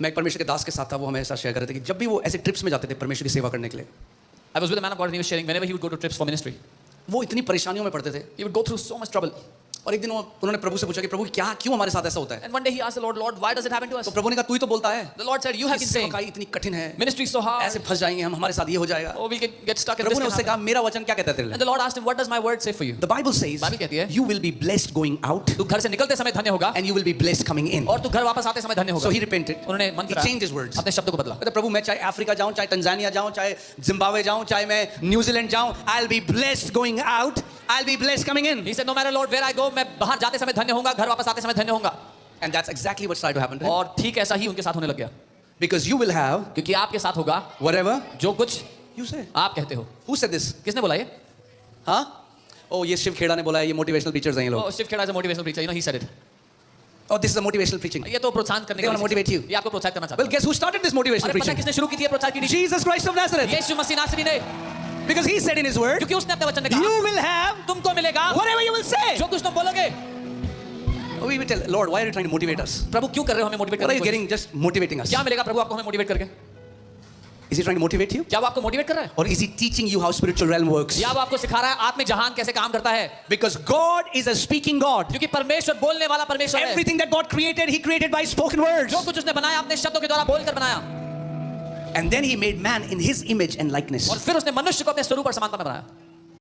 मैं एक परमेश्वर के दास के साथ था, वो हमें ऐसा शेयर कर रहे थे कि जब भी वो ऐसे ट्रिप्स में जाते थे परमेश्वर की सेवा करने के लिए, I was with a man of God and he was sharing whenever he would go to trips for ministry, वो इतनी परेशानियों में पड़ते थे। he would go through so much trouble. और एक दिन उन्होंने प्रभु से पूछा कि प्रभु क्या क्यों हमारे साथ ऐसा होता है? And one day he asked the Lord, Lord, why does it happen to us? तो प्रभु ने कहा तू ही तो बोलता है, The Lord said, you have been saying, सेवकाई इतनी कठिन है, ministry is so hard. ऐसे फंस जाएंगे हम, हमारे साथ ये हो जाएगा। Oh, we'll get stuck in this. प्रभु ने can उससे happen. कहा मेरा वचन क्या कहता है तेरे And लिए? the Lord asked him, what does my word say for you? The Bible says Bible कहती है, you will be blessed going out तू घर से निकलते समय धन्य होगा and you will be blessed coming in. और तू घर वापस आते समय धन्य होगा। So he repented. उन्होंने मन He Firayalal, changed his words. अपने शब्दों को बदला। कहता प्रभु मैं चाहे अफ्रीका जाऊं, चाहे तंजानिया जाऊं, चाहे जिम्बाब्वे जाऊं, चाहे मैं न्यूजीलैंड जाऊं, I'll be blessed going out, I'll be blessed coming in. He said, no matter Lord where I go, मैं बाहर जाते समय धन्य होऊंगा, घर वापस आते समय धन्य होऊंगा। And that's exactly what started to happen to him. और ठीक ऐसा ही उनके साथ होने लग गया, Because you will have क्योंकि आपके साथ होगा whatever जो कुछ you say. आप कहते हो। Who said this? किसने बोला ये? हाँ? Oh, ये शिव खेड़ा ने बोला है, ये motivational preachers हैं ये लोग. Oh, Shiv Kheda is a motivational preacher, you know, he said it. Oh, this is a motivational preaching. ये तो प्रोत्साहन करने They want to motivate you. ये आपको प्रोत्साहित करना चाहता Well, guess who started this है। motivational अरे पता है preaching? किसने शुरू की थी ये प्रोत्साहन की? Jesus Christ of Nazareth. यीशु मसीह नासरी ने, Because he said in his word, क्योंकि उसने अपने वचन में कहा, you will have तुमको मिलेगा whatever you will say. जो कुछ तुम बोलोगे। We will tell, Lord, why are you trying to motivate us? प्रभु क्यों कर रहे हो हमें मोटिवेट What are करने you की getting just motivating us? क्या मिलेगा प्रभु आपको हमें मोटिवेट करके? Is he trying to motivate you? क्या वो आपको मोटिवेट कर रहा है Or is he teaching you how spiritual realm works? या वो आपको सिखा रहा है आत्मिक जहान कैसे काम करता है? Because God is a speaking God. क्योंकि परमेश्वर बोलने वाला परमेश्वर है। Everything that God created, he created by spoken words. जो कुछ उसने बनाया अपने शब्दों के द्वारा बोलकर बनाया, And then he made man in his image and likeness. और फिर उसने मनुष्य को अपने स्वरूप और समानता में बनाया।